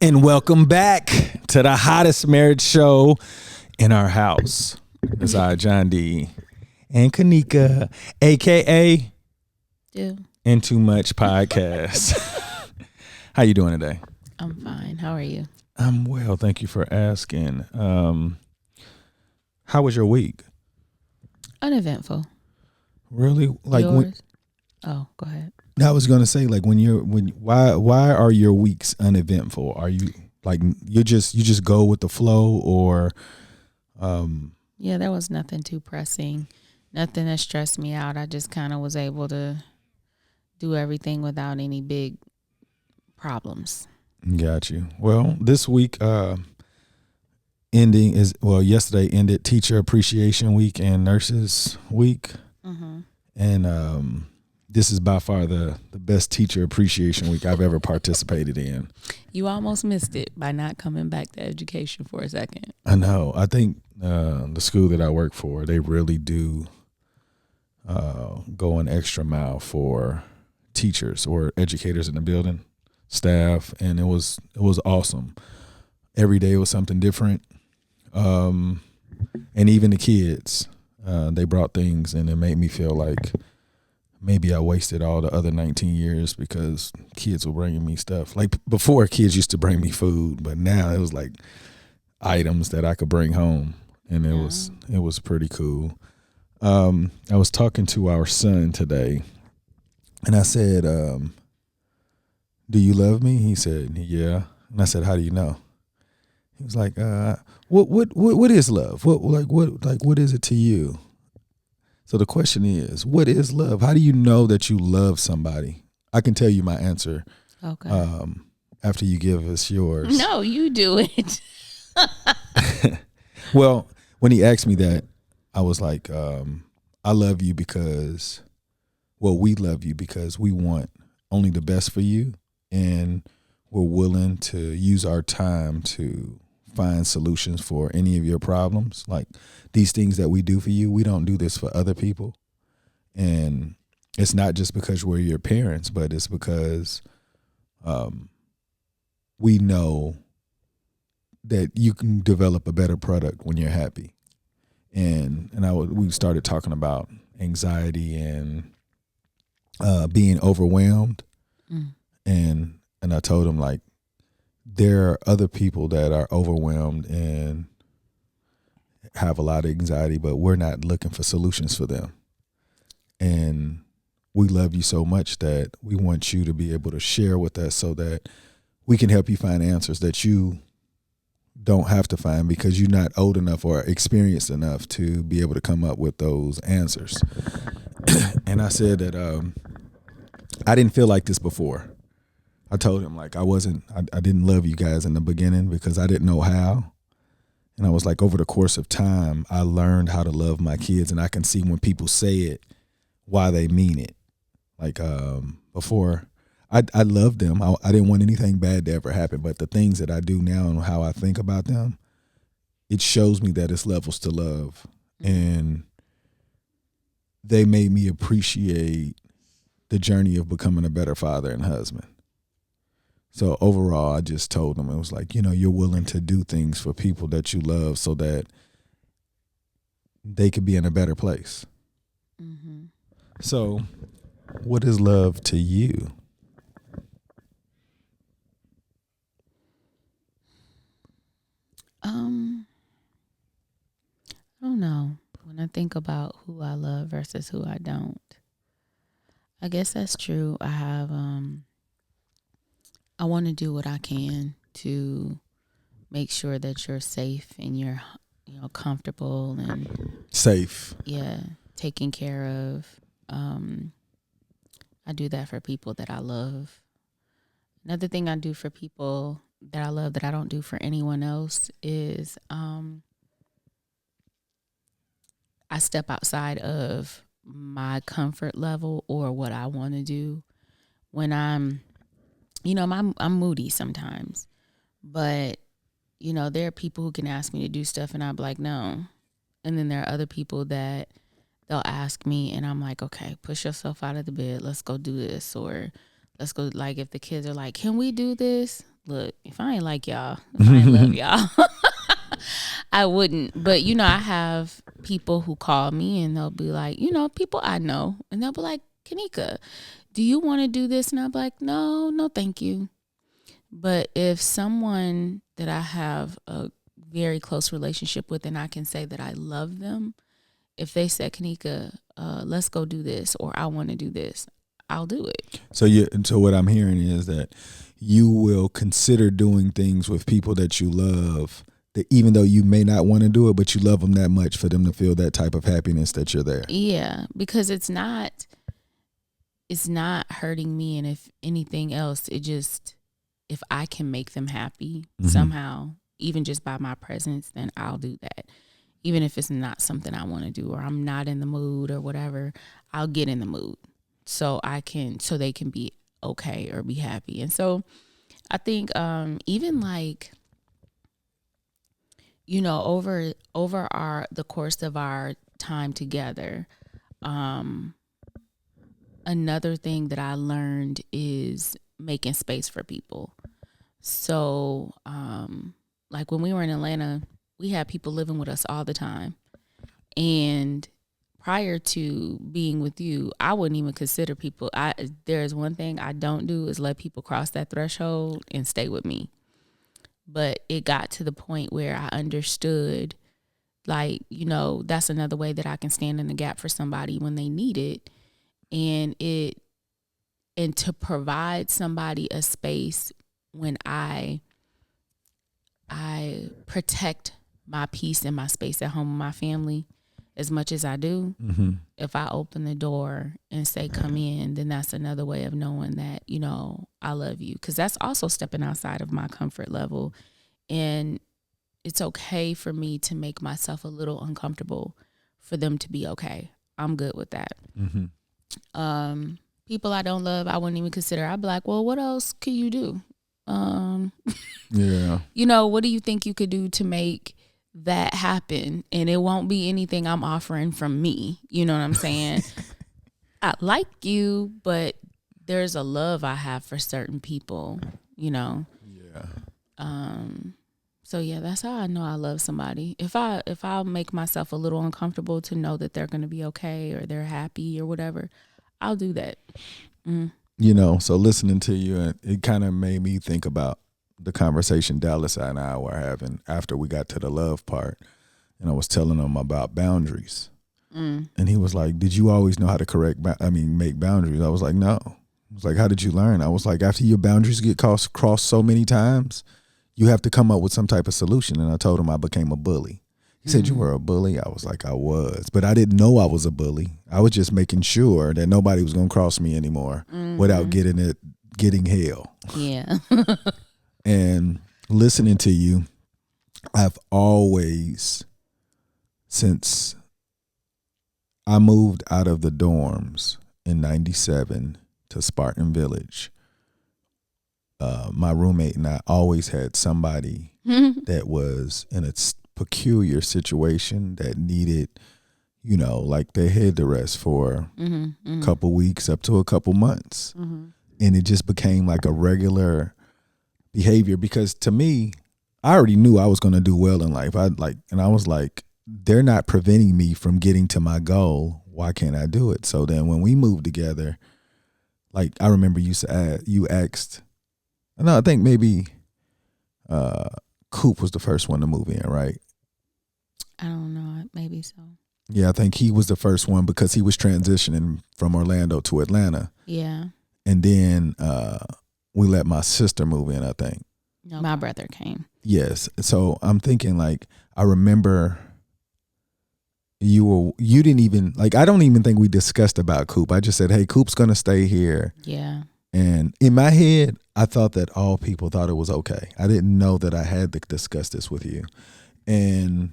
And welcome back to the hottest marriage show in our house. It's I, John D. and Kanika, a.k.a. And Too Much Podcast. How you doing today? I'm fine. How are you? I'm well. Thank you for asking. How was your week? Uneventful. Really? Like Yours? Go ahead. I was gonna say, like, why are your weeks uneventful? Are you like you just go with the flow, or Yeah, there was nothing too pressing, nothing that stressed me out. I just kind of was able to do everything without any big problems. Got you. Well, this week yesterday ended Teacher Appreciation Week and Nurses Week, and this is by far the best Teacher Appreciation Week I've ever participated in. You almost missed it by not coming back to education for a second. I know. I think the school that I work for, they really do go an extra mile for teachers or educators in the building, staff, and it was awesome. Every day was something different, and even the kids, they brought things, and it made me feel like maybe I wasted all the other 19 years because kids were bringing me stuff. Like before, kids used to bring me food, but now it was like items that I could bring home, and it was pretty cool. I was talking to our son today, and I said, "Do you love me?" He said, "Yeah." And I said, "How do you know?" He was like, "What is love? What is it to you?" So the question is, what is love? How do you know that you love somebody? I can tell you my answer. Okay. After you give us yours. No, you do it. Well, when he asked me that, I was like, I love you because, we love you because we want only the best for you, and we're willing to use our time to find solutions for any of your problems. Like these things that we do for you, we don't do this for other people. And it's not just because we're your parents, but it's because we know that you can develop a better product when you're happy. And we started talking about anxiety and being overwhelmed. And I told him, like, there are other people that are overwhelmed and have a lot of anxiety, but we're not looking for solutions for them. And we love you so much that we want you to be able to share with us so that we can help you find answers that you don't have to find because you're not old enough or experienced enough to be able to come up with those answers. And I said that I didn't feel like this before. I told him, like, I didn't love you guys in the beginning because I didn't know how. And I was like, over the course of time, I learned how to love my kids, and I can see when people say it, why they mean it. Like before, I loved them. I didn't want anything bad to ever happen, but the things that I do now and how I think about them, it shows me that it's levels to love. And they made me appreciate the journey of becoming a better father and husband. So overall, I just told them, it was like, you're willing to do things for people that you love so that they could be in a better place. Mm-hmm. So what is love to you? I don't know. When I think about who I love versus who I don't, I guess that's true. I have, I want to do what I can to make sure that you're safe and you're, comfortable and safe. Yeah, taken care of. I do that for people that I love. Another thing I do for people that I love that I don't do for anyone else is I step outside of my comfort level or what I want to do when I'm moody sometimes, but there are people who can ask me to do stuff and I'm like, no. And then there are other people that they'll ask me and I'm like, okay, push yourself out of the bed. Let's go do this. Or let's go, like, if the kids are like, can we do this? look, if I ain't like y'all, if I ain't love y'all, I wouldn't. But, I have people who call me and they'll be like, people I know, and they'll be like, Kanika, do you want to do this? And I'll be like, no, thank you. But if someone that I have a very close relationship with and I can say that I love them, if they said, Kanika, let's go do this, or I want to do this, I'll do it. So what I'm hearing is that you will consider doing things with people that you love, that even though you may not want to do it, but you love them that much for them to feel that type of happiness that you're there. Yeah, because it's not hurting me. And if anything else, if I can make them happy somehow, even just by my presence, then I'll do that. Even if it's not something I want to do, or I'm not in the mood or whatever, I'll get in the mood so they can be okay or be happy. And so I think even like, over the course of our time together, another thing that I learned is making space for people. So like when we were in Atlanta, we had people living with us all the time. And prior to being with you, I wouldn't even consider people. There's one thing I don't do is let people cross that threshold and stay with me. But it got to the point where I understood, like, that's another way that I can stand in the gap for somebody when they need it. And to provide somebody a space when I protect my peace and my space at home with my family as much as I do. If I open the door and say, come in, then that's another way of knowing that, I love you. Because that's also stepping outside of my comfort level. And it's okay for me to make myself a little uncomfortable for them to be okay. I'm good with that. People I don't love, I wouldn't even consider. I'd be like, well, what else can you do? Yeah. What do you think you could do to make that happen? And it won't be anything I'm offering from me. You know what I'm saying? I like you, but there's a love I have for certain people, Yeah. So yeah, that's how I know I love somebody. If I'll make myself a little uncomfortable to know that they're going to be okay or they're happy or whatever, I'll do that. So listening to you, it kind of made me think about the conversation Dallas and I were having after we got to the love part. And I was telling him about boundaries. And he was like, did you always know how to make boundaries? I was like, no. I was like, how did you learn? I was like, after your boundaries get crossed so many times, you have to come up with some type of solution. And I told him I became a bully. He said, you were a bully? I was like, I was. But I didn't know I was a bully. I was just making sure that nobody was going to cross me anymore without getting hell. Yeah. And listening to you, I've always, since I moved out of the dorms in 97 to Spartan Village, my roommate and I always had somebody that was in a peculiar situation that needed, like their head to rest for a couple weeks up to a couple months. And it just became like a regular behavior because to me, I already knew I was going to do well in life. I was like, they're not preventing me from getting to my goal. Why can't I do it? So then when we moved together, like I remember you asked, no, I think maybe Coop was the first one to move in, right? I don't know. Maybe so. Yeah, I think he was the first one because he was transitioning from Orlando to Atlanta. Yeah. And then we let my sister move in, I think. No, my brother came. Yes. So I'm thinking like, I remember you didn't even, like, I don't even think we discussed about Coop. I just said, hey, Coop's going to stay here. Yeah. And in my head, I thought that all people thought it was okay. I didn't know that I had to discuss this with you. And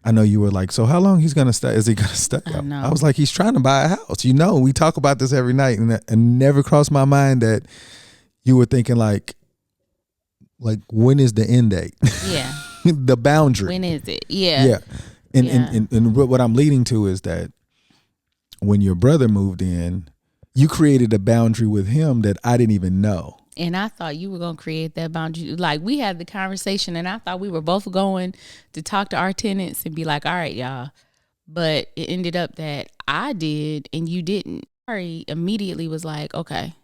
I know you were like, so how long he's going to stay? Is he going to stay? I was like, he's trying to buy a house. We talk about this every night and never crossed my mind that you were thinking like when is the end date? Yeah. The boundary. When is it? Yeah. Yeah. And what I'm leading to is that when your brother moved in, you created a boundary with him that I didn't even know. And I thought you were going to create that boundary. Like, we had the conversation, and I thought we were both going to talk to our tenants and be like, all right, y'all. But it ended up that I did and you didn't. Ari immediately was like, okay.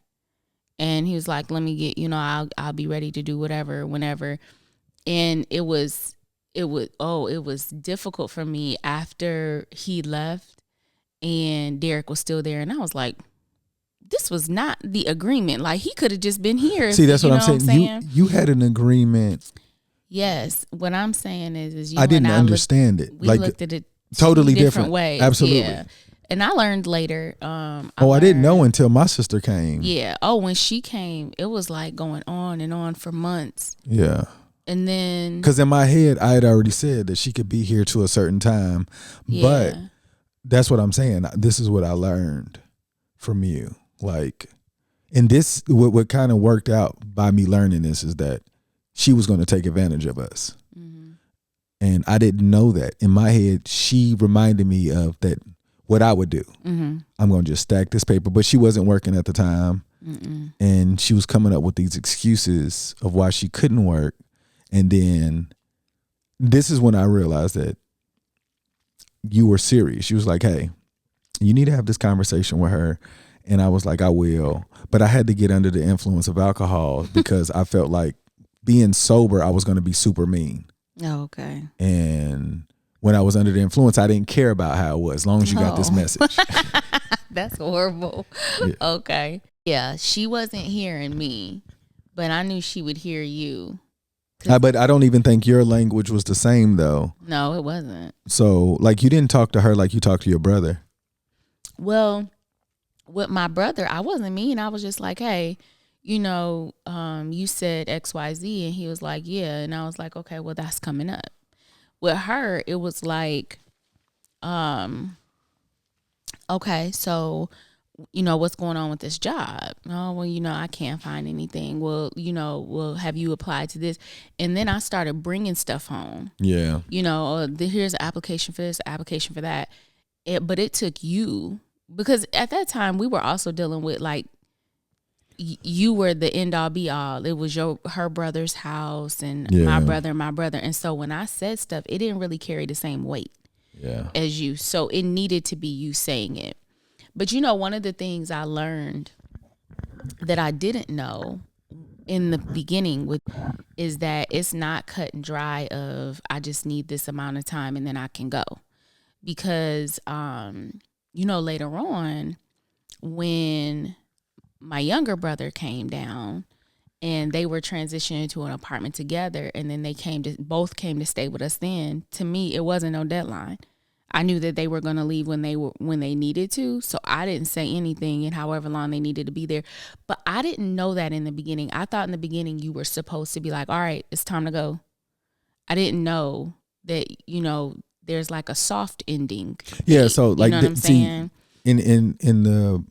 And he was like, let me get, I'll be ready to do whatever, whenever. And it was difficult for me after he left and Derek was still there. And I was like, this was not the agreement. Like, he could have just been here. See, that's what I'm saying. You had an agreement. Yes. What I'm saying is I didn't understand it. We looked at it totally different ways. Absolutely. Yeah. And I learned later. I didn't know until my sister came. Yeah. Oh, when she came, it was like going on and on for months. Yeah. And then, because in my head, I had already said that she could be here to a certain time. Yeah. But that's what I'm saying. This is what I learned from you. Like, and this, what kind of worked out by me learning this is that she was going to take advantage of us. Mm-hmm. And I didn't know that. In my head, she reminded me of that, what I would do. Mm-hmm. I'm going to just stack this paper. But she wasn't working at the time. Mm-mm. And she was coming up with these excuses of why she couldn't work. And then this is when I realized that you were serious. She was like, hey, you need to have this conversation with her. And I was like, I will. But I had to get under the influence of alcohol because I felt like being sober, I was going to be super mean. Oh, okay. And when I was under the influence, I didn't care about how it was, as long as you got this message. That's horrible. Yeah. Okay. Yeah, she wasn't hearing me, but I knew she would hear you. But I don't even think your language was the same, though. No, it wasn't. So, like, you didn't talk to her like you talked to your brother. Well, with my brother, I wasn't mean. I was just like, hey, you said XYZ. And he was like, yeah. And I was like, okay, well, that's coming up. With her, it was like, okay, so, what's going on with this job? Oh, well, I can't find anything. Well, have you applied to this? And then I started bringing stuff home. Yeah. Here's an application for this, application for that. But it took you, because at that time we were also dealing with, like, you were the end all be all. It was her brother's house and my brother. And so when I said stuff, it didn't really carry the same weight as you. So it needed to be you saying it. But one of the things I learned that I didn't know in the beginning is that it's not cut and dry of I just need this amount of time and then I can go. Because later on, when my younger brother came down and they were transitioning to an apartment together, and then they both came to stay with us. Then to me, it wasn't no deadline. I knew that they were going to leave when they needed to. So I didn't say anything, and however long they needed to be there. But I didn't know that in the beginning. I thought in the beginning you were supposed to be like, all right, it's time to go. I didn't know that, there's like a soft ending. Yeah. So like, what I'm saying? In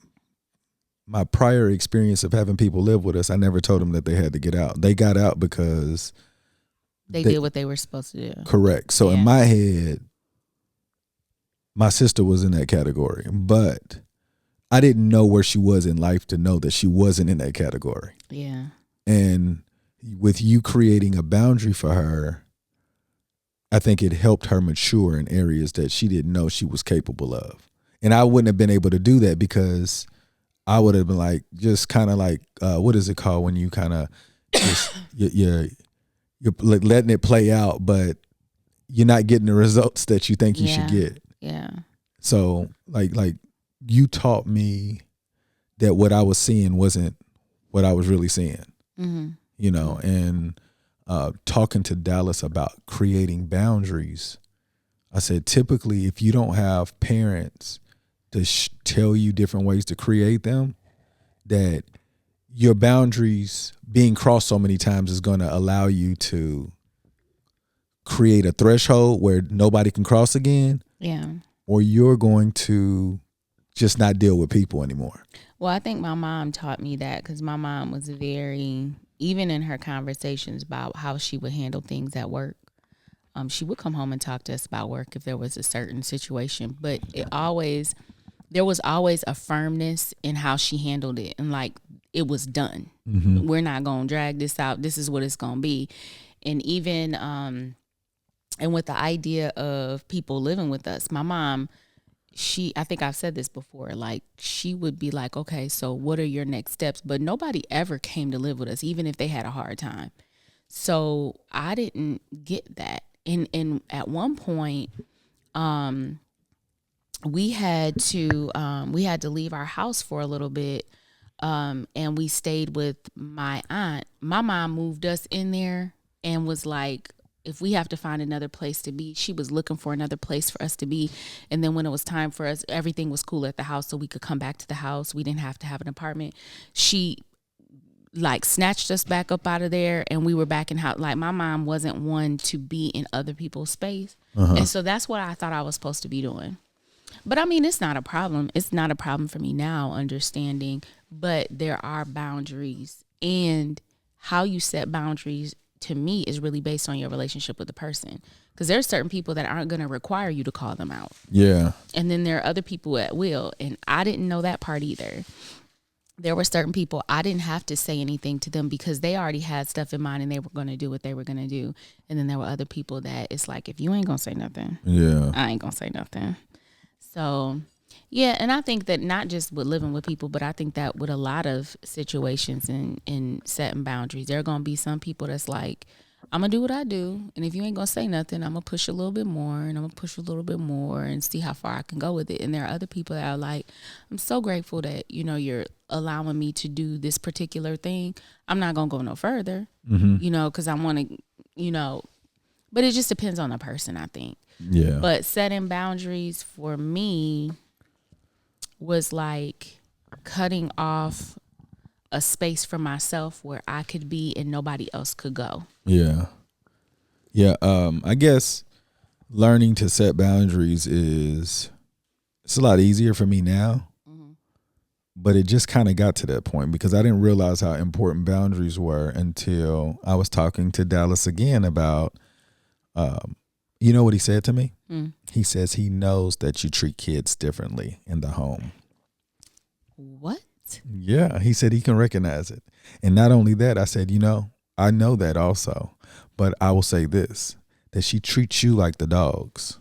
my prior experience of having people live with us, I never told them that they had to get out. They got out because they did what they were supposed to do. Correct. So in my head, my sister was in that category, but I didn't know where she was in life to know that she wasn't in that category. Yeah. And with you creating a boundary for her, I think it helped her mature in areas that she didn't know she was capable of. And I wouldn't have been able to do that because I would have been like, just kind of like, what is it called when you kind of just, you're like letting it play out, but you're not getting the results that you think you should get. Yeah. So like you taught me that what I was seeing wasn't what I was really seeing, and talking to Dallas about creating boundaries. I said, typically, if you don't have parents to tell you different ways to create them, that your boundaries being crossed so many times is going to allow you to create a threshold where nobody can cross again. Yeah. Or you're going to just not deal with people anymore. Well, I think my mom taught me that because my mom was very, even in her conversations about how she would handle things at work, she would come home and talk to us about work if there was a certain situation, but there was always a firmness in how she handled it. And like, it was done. We're not going to drag this out. This is what it's going to be. And even, and with the idea of people living with us, my mom, I think I've said this before, like she would be like, okay, so what are your next steps? But nobody ever came to live with us, even if they had a hard time. So I didn't get that. And at one point, we had to leave our house for a little bit. And we stayed with my aunt. My mom moved us in there and was like, if we have to find another place to be, she was looking for another place for us to be. And then when it was time for us, everything was cool at the house, so we could come back to the house. We didn't have to have an apartment. She like snatched us back up out of there, and we were back in house. Like my mom wasn't one to be in other people's space. And so that's what I thought I was supposed to be doing. But I mean, it's not a problem. It's not a problem for me now, understanding, but there are boundaries, and how you set boundaries to me is really based on your relationship with the person. Because there are certain people that aren't going to require you to call them out. Yeah. And then there are other people at will. And I didn't know that part either. There were certain people I didn't have to say anything to them because they already had stuff in mind and they were going to do what they were going to do. And then there were other people that it's like, if you ain't going to say nothing, I ain't going to say nothing. So, yeah, and I think that not just with living with people, but I think that with a lot of situations in setting boundaries, there are going to be some people that's like, I'm going to do what I do, and if you ain't going to say nothing, I'm going to push a little bit more, and I'm going to push a little bit more and see how far I can go with it. And there are other people that are like, I'm so grateful that, you know, you're allowing me to do this particular thing. I'm not going to go no further, you know, because I want to, you know, but it just depends on the person, I think. Yeah. But setting boundaries for me was like cutting off a space for myself where I could be and nobody else could go. Yeah. Yeah. I guess learning to set boundaries it's a lot easier for me now, but it just kind of got to that point because I didn't realize how important boundaries were until I was talking to Dallas again about, you know what he said to me? He says he knows that you treat kids differently in the home. What? Yeah, he said he can recognize it. And not only that, I said, you know, I know that also, but I will say this, that she treats you like the dogs.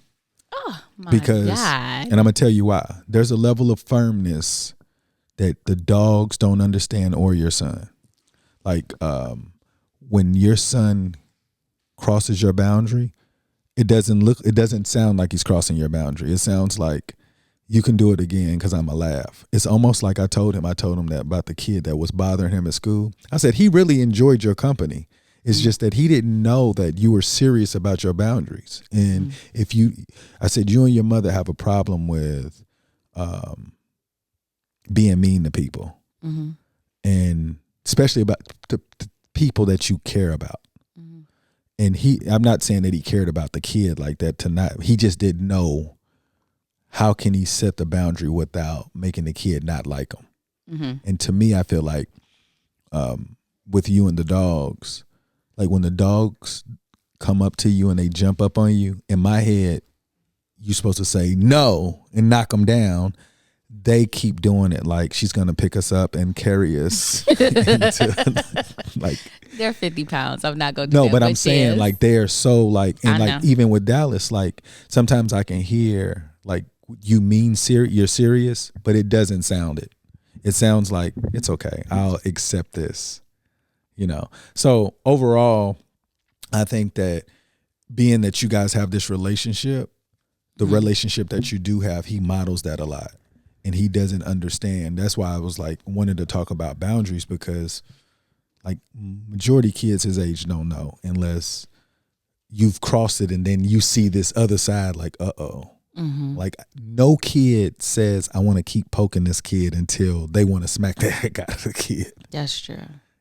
Oh, my God. And I'm going to tell you why. There's a level of firmness that the dogs don't understand, or your son. Like when your son crosses your boundary, it doesn't sound like he's crossing your boundary. It sounds like, you can do it again because I'm a laugh. It's almost like I told him that about the kid that was bothering him at school. I said, he really enjoyed your company. It's just that he didn't know that you were serious about your boundaries. And I said, you and your mother have a problem with being mean to people. And especially about the people that you care about. And I'm not saying that he cared about the kid like that tonight. He just didn't know how can he set the boundary without making the kid not like him. And to me, I feel like with you and the dogs, like when the dogs come up to you and they jump up on you, in my head, you're supposed to say no and knock them down. They keep doing it like she's going to pick us up and carry us into, like, they're 50 pounds. I'm not going to do that. No, but I'm saying like they're so like, and like even with Dallas, like sometimes I can hear like you mean you're serious, but it doesn't sound it. It sounds like it's okay. I'll accept this, you know? So overall, I think that being that you guys have this relationship, the relationship that you do have, he models that a lot. And he doesn't understand. That's why I was like wanted to talk about boundaries, because like majority kids his age don't know unless you've crossed it and then you see this other side like, like no kid says I want to keep poking this kid until they want to smack the heck out of the kid. That's true.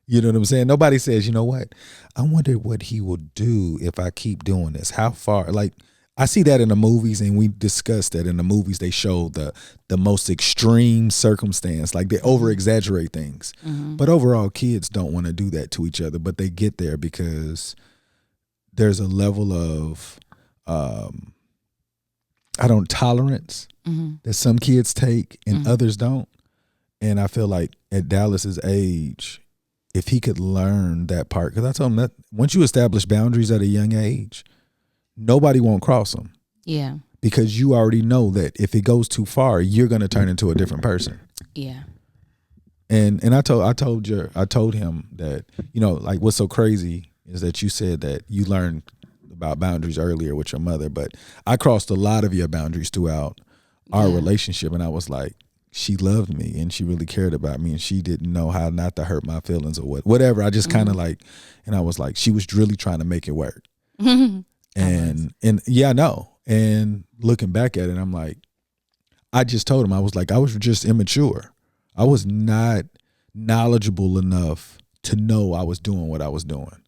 You know what I'm saying? Nobody says, you know what? I wonder what he will do if I keep doing this. How far? Like, I see that in the movies, and we discussed that in the movies. They show the most extreme circumstance, like they over exaggerate things. But overall, kids don't want to do that to each other, but they get there because there's a level of tolerance that some kids take and others don't. And I feel like at Dallas's age, if he could learn that part, because I told him that once you establish boundaries at a young age, nobody won't cross them. Yeah. Because you already know that if it goes too far, you're going to turn into a different person. Yeah. And I told him that, like what's so crazy is that you said that you learned about boundaries earlier with your mother, but I crossed a lot of your boundaries throughout our relationship, and I was like, she loved me and she really cared about me and she didn't know how not to hurt my feelings or whatever. I just kind of like, and I was like, she was really trying to make it work. And yeah, I know. And looking back at it, I'm like, I just told him, I was like, I was just immature. I was not knowledgeable enough to know I was doing what I was doing.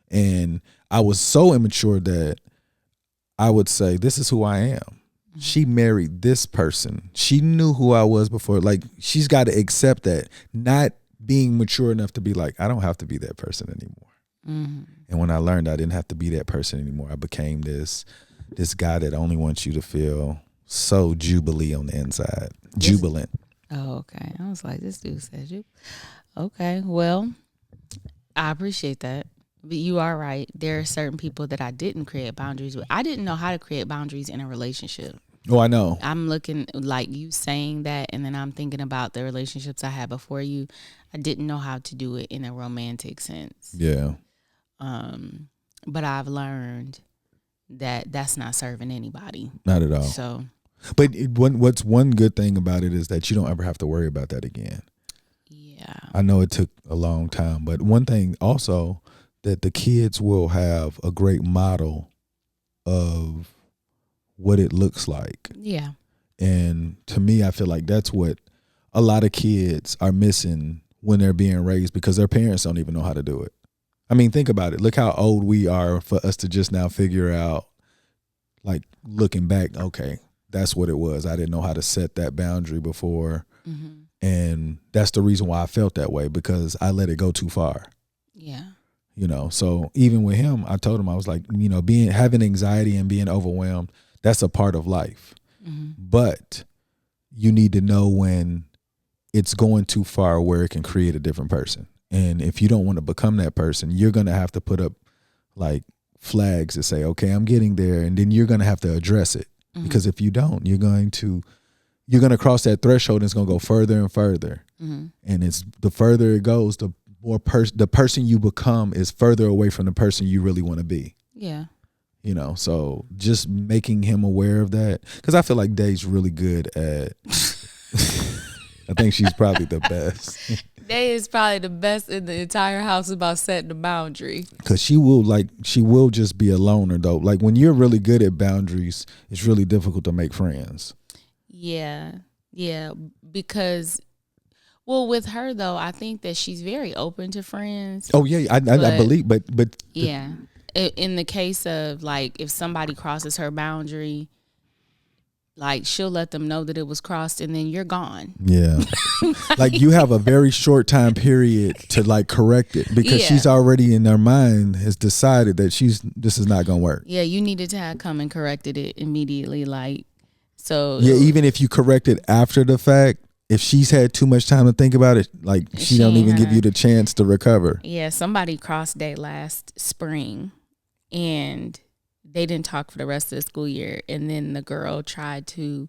And I was so immature that I would say, this is who I am. She married this person. She knew who I was before. Like, she's got to accept that, not being mature enough to be like, I don't have to be that person anymore. And when I learned I didn't have to be that person anymore, I became this guy that only wants you to feel so jubilee on the inside. Jubilant. Oh, okay. I was like, this dude said you. Okay, well, I appreciate that. But you are right. There are certain people that I didn't create boundaries with. I didn't know how to create boundaries in a relationship. Oh, I know. I'm looking like you saying that, and then I'm thinking about the relationships I had before you. I didn't know how to do it in a romantic sense. Yeah. But I've learned that that's not serving anybody. Not at all. So, but what's one good thing about it is that you don't ever have to worry about that again. Yeah. I know it took a long time, but one thing also, that the kids will have a great model of what it looks like. Yeah. And to me, I feel like that's what a lot of kids are missing when they're being raised, because their parents don't even know how to do it. I mean, think about it. Look how old we are for us to just now figure out, like, looking back, okay, that's what it was. I didn't know how to set that boundary before. And that's the reason why I felt that way, because I let it go too far. Yeah. So even with him, I told him, I was like, having anxiety and being overwhelmed, that's a part of life. But you need to know when it's going too far where it can create a different person. And if you don't want to become that person, you're going to have to put up like flags to say, okay, I'm getting there. And then you're going to have to address it. Because if you don't, you're going to cross that threshold and it's going to go further and further. And it's the further it goes, the more the person you become is further away from the person you really want to be. Yeah. So just making him aware of that, because I feel like Day's really good at I think she's probably the best. Day is probably the best in the entire house about setting the boundary. Because she will just be a loner though. Like, when you're really good at boundaries, it's really difficult to make friends. Yeah. Because, well, with her though, I think that she's very open to friends. Oh yeah, I believe, but yeah. In the case of, like, if somebody crosses her boundary, like, she'll let them know that it was crossed and then you're gone. Yeah. Like, you have a very short time period to like correct it, because she's already in her mind has decided that this is not going to work. Yeah. You needed to have come and corrected it immediately. Like, so. Yeah. Even if you correct it after the fact, if she's had too much time to think about it, like, she don't even give you the chance to recover. Yeah. Somebody crossed Day last spring and they didn't talk for the rest of the school year. And then the girl tried to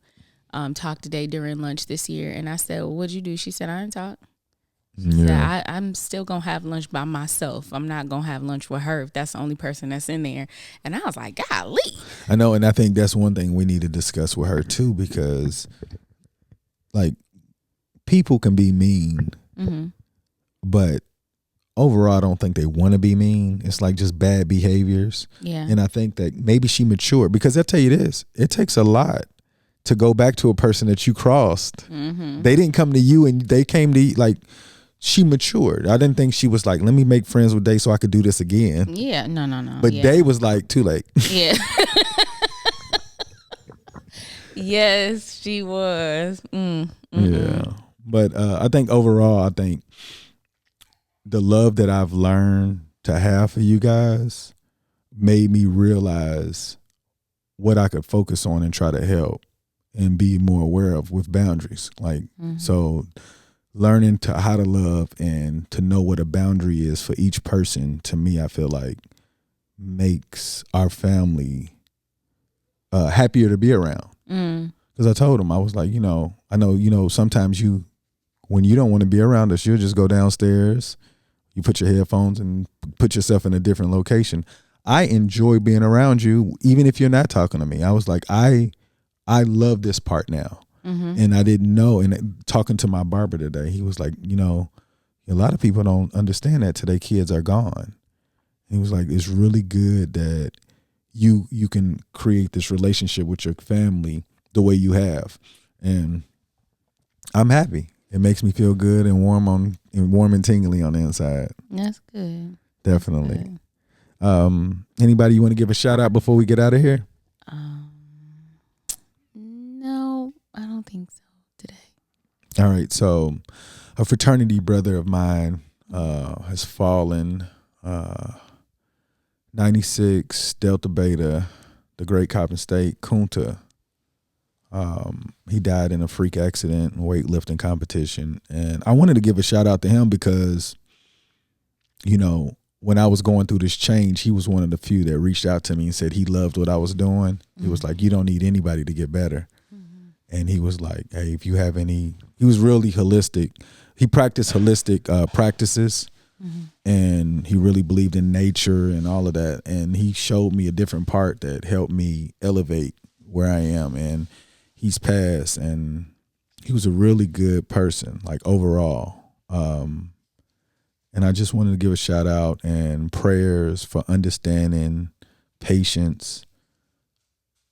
talk to Day during lunch this year. And I said, well, what'd you do? She said, I didn't talk. She said, I'm still going to have lunch by myself. I'm not going to have lunch with her if that's the only person that's in there. And I was like, golly. I know. And I think that's one thing we need to discuss with her too, because like, people can be mean, but overall, I don't think they want to be mean. It's like just bad behaviors. Yeah. And I think that maybe she matured, because I'll tell you this, it takes a lot to go back to a person that you crossed. They didn't come to you and they came to you. Like, she matured. I didn't think she was like, let me make friends with Day so I could do this again. Yeah. No. But Day was like, too late. Yeah. Yes, she was. Yeah. But I think overall, the love that I've learned to have for you guys made me realize what I could focus on and try to help and be more aware of with boundaries. Like, so learning to how to love and to know what a boundary is for each person, to me, I feel like makes our family happier to be around. Because I told him, I was like, I know, sometimes when you don't want to be around us, you'll just go downstairs, you put your headphones and put yourself in a different location. I enjoy being around you, even if you're not talking to me. I was like, I love this part now. And I didn't know. And talking to my barber today, he was like, a lot of people don't understand that today kids are gone. He was like, it's really good that you can create this relationship with your family the way you have. And I'm happy. It makes me feel good and warm and tingly on the inside. That's good. Definitely. That's good. Anybody you want to give a shout out before we get out of here? No, I don't think so today. All right. So a fraternity brother of mine has fallen. 96 Delta Beta, the Great Coppin State, Kunta. He died in a freak accident and weightlifting competition. And I wanted to give a shout out to him because, when I was going through this change, he was one of the few that reached out to me and said he loved what I was doing. He was like, you don't need anybody to get better. And he was like, hey, if you have he was really holistic. He practiced holistic practices. And he really believed in nature and all of that. And he showed me a different part that helped me elevate where I am. And he's passed, and he was a really good person, like overall. And I just wanted to give a shout out and prayers for understanding, patience.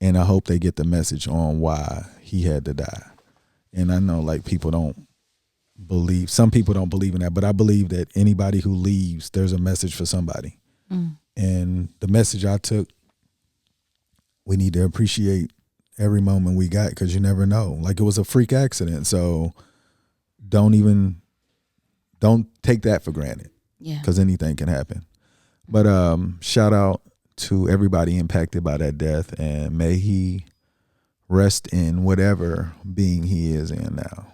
And I hope they get the message on why he had to die. And I know like some people don't believe in that, but I believe that anybody who leaves, there's a message for somebody. And the message I took, we need to appreciate every moment we got, because you never know. Like, it was a freak accident, so don't take that for granted. Yeah, because anything can happen. But shout out to everybody impacted by that death, and may he rest in whatever being he is in now.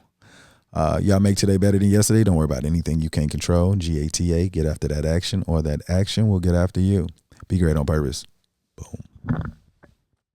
Y'all make today better than yesterday. Don't worry about anything you can't control. GATA, get after that action, or that action will get after you. Be great on purpose. Boom.